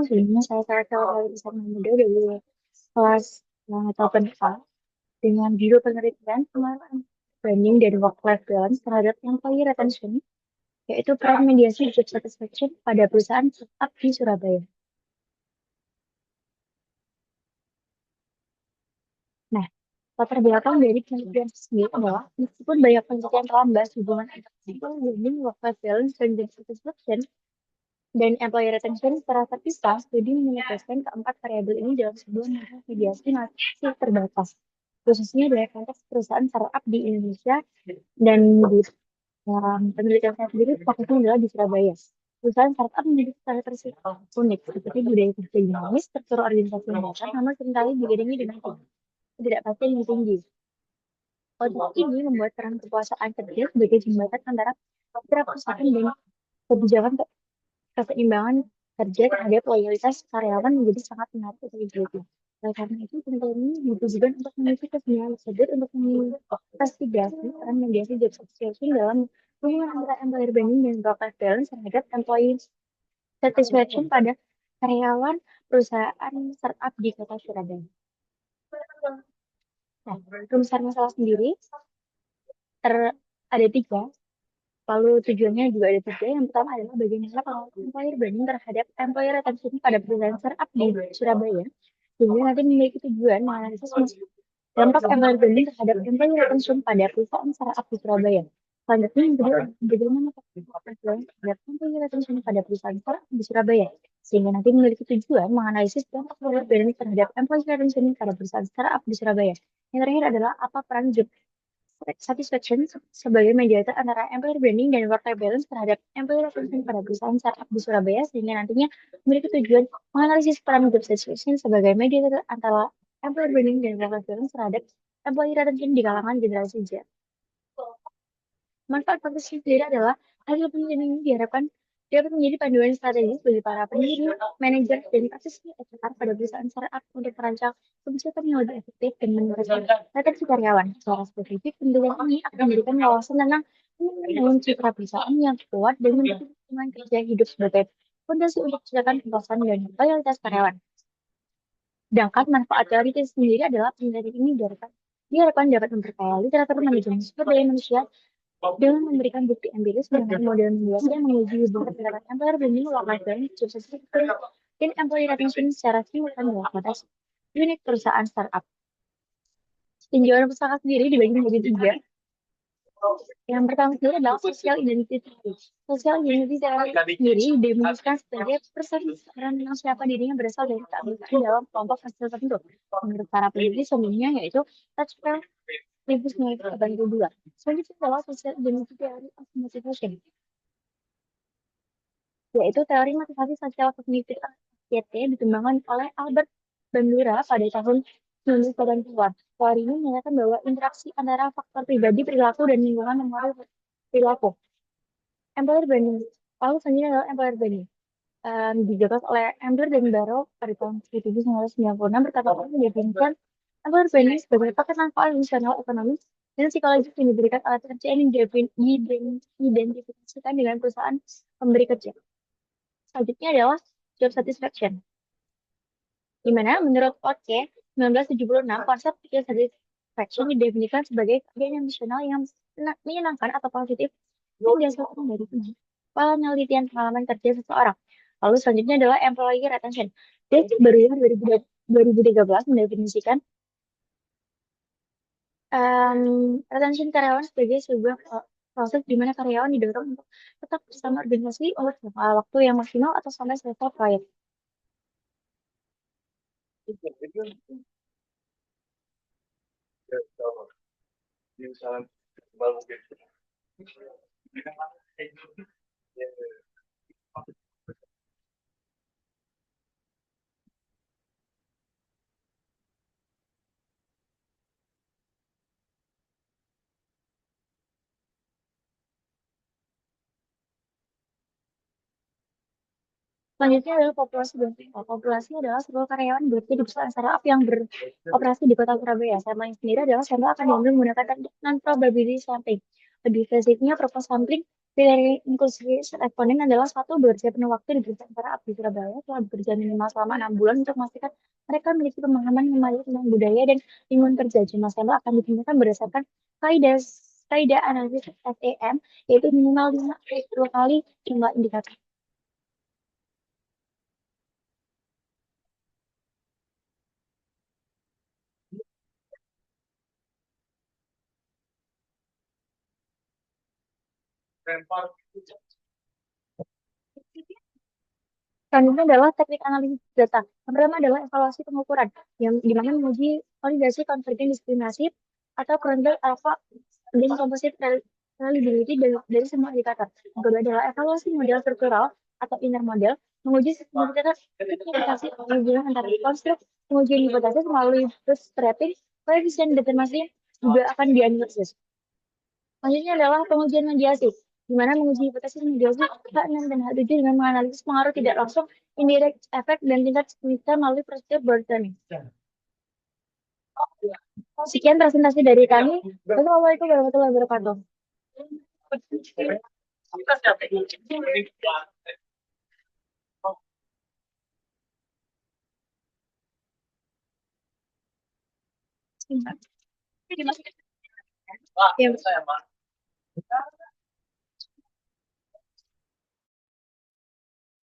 Sebelumnya saya kali bersama muda dari kelas Topen A dengan judul penelitian pengenalan branding dan work-life balance terhadap employee retention, yaitu peran mediasi job satisfaction pada perusahaan startup di Surabaya. Nah, latar belakang dari penelitian sendiri adalah meskipun banyak penelitian telah membahas hubungan antara people branding, work-life balance, dan job satisfaction, dan employee retention secara terpisah, studi menegaskan keempat variabel ini dalam sebuah model mediasi masih terbatas, khususnya dari konteks perusahaan startup di Indonesia dan di penelitian saya sendiri fokusnya adalah di Surabaya. Perusahaan startup menjadi karakteristik unik, seperti budaya kerja dinamis, struktur organisasi yang dasar, namun seringkali diiringi dengan ketidakpastian yang tinggi. Konsep ini membuat peran kekuasaan kerja sebagai jembatan antara perusahaan dan kebijakan keseimbangan kerja terhadap loyalitas karyawan menjadi sangat menarik untuk diteliti. Oleh karena itu, penelitian ini ditujukan untuk mengisi kesenjangan tersebut untuk menginvestigasi peran mediasi job satisfaction dalam hubungan antara employer branding dan work-life balance terhadap employee satisfaction pada karyawan perusahaan startup di kota Surabaya. Nah, rumus masalah sendiri ada tiga. Lalu tujuannya juga ada tiga. Yang pertama adalah bagaimana pengawasan employer branding terhadap employer retention pada perusahaan startup di Surabaya. Sehingga nanti memiliki tujuan menganalisis dampak employer branding terhadap employer retention pada perusahaan startup di Surabaya. Selanjutnya yang kedua, bagaimana terhadap employer retention pada perusahaan startup di Surabaya. Sehingga nanti memiliki tujuan menganalisis dampak employer branding terhadap employer retention pada perusahaan startup di Surabaya. Yang terakhir adalah apa peran job satisfaction sebagai mediator antara employer branding dan work-life balance terhadap employer retention pada perusahaan startup di Surabaya, sehingga nantinya memiliki tujuan menganalisis peran job satisfaction sebagai mediator antara employer branding dan work-life balance terhadap employer retention di kalangan generasi Z. Manfaat praktis sendiri adalah hasil penelitian ini diharapkan dapat menjadi panduan strategis bagi para pendiri, manajer, dan praktisi HR pada perusahaan startup untuk merancang kebijakan yang lebih efektif dan meningkatkan retensi karyawan. Secara spesifik, penelitian ini akan memberikan wawasan tentang membangun citra perusahaan yang kuat dan mendukung lingkungan kerja hidup sebagai fondasi untuk menciptakan kepuasan dan loyalitas karyawan. Sedangkan manfaat teori itu sendiri adalah penelitian ini diharapkan dapat memperkaya literatur manajemen sumber daya manusia dengan memberikan bukti empiris dengan model menjelaskan yang menguji hubungan antara employer branding, work-life balance, job satisfaction, dan employee retention secara simultan dalam konteks unit perusahaan startup. Tinjauan pusaka sendiri dibagi menjadi tiga. Yang pertama sendiri adalah social identity. Social identity sendiri didefinisikan sebagai persepsi tentang siapa dirinya berasal dari keanggotaan dalam kelompok sosial tertentu. Menurut para peneliti sebelumnya yaitu Touchpad 1982. Selanjutnya adalah social identity theory of motivation, yaitu teori motivasi sosial kognitif (KT) dikembangkan oleh Albert Bandura pada tahun 1980-an. Teori ini menyatakan bahwa interaksi antara faktor pribadi, perilaku, dan lingkungan mempengaruhi perilaku. Employer branding. Lalu selanjutnya adalah employer branding. Digagas oleh Ambler dan Barrow pada tahun 1996 berkata-kata mendefinisikan employer branding sebagai paket manfaat fungsional ekonomis dan psikologis yang diberikan oleh pekerja yang diidentifikasikan dengan perusahaan pemberi kerja. Selanjutnya adalah job satisfaction, di mana menurut Oke 1976 konsep job satisfaction didefinisikan sebagai keadaan emosional yang menyenangkan atau positif yang dihasilkan dari penelitian pengalaman kerja seseorang. Lalu selanjutnya adalah employee retention. Dia baru 2013 mendefinisikan retention karyawan sebagai sebuah proses di mana karyawan didorong untuk tetap bersama organisasi untuk waktu yang maksimal atau sampai selesai proyek. Selanjutnya adalah populasi dan tingkat. Populasi adalah seluruh karyawan bekerja di perusahaan startup yang beroperasi di kota Surabaya. Sampling sendiri adalah sampel akan diambil menggunakan teknik non-probability sampling. Lebih spesifiknya, purpose sampling dari inklusi responden adalah satu bekerja penuh waktu di perusahaan startup di Surabaya telah bekerja minimal selama 6 bulan untuk memastikan mereka memiliki pemahaman yang memadai tentang budaya dan lingkungan kerja. Jumlah sampel akan ditentukan berdasarkan kaidah kaidah analisis SEM, yaitu minimal 5 kali jumlah indikator. Selanjutnya adalah teknik analisis data. Yang pertama adalah evaluasi pengukuran, yang dimana menguji validasi konvergen diskriminasi atau kronjol alpha dan composite reliability dari semua indikator. Yang kedua adalah evaluasi model struktural atau inner model, menguji signifikasi hubungan antara konstruk, pengujian hipotesis melalui bootstrapping, koefisien determinasi juga akan dianalisis. Selanjutnya adalah pengujian mediasi, di mana menguji hipotesis mediasi H6 dan H7 dengan menganalisis pengaruh tidak langsung, indirect effect, dan tingkat signifikan melalui prosedur broadening. Sekian presentasi dari kami. Wassalamualaikum warahmatullahi wabarakatuh. Ya.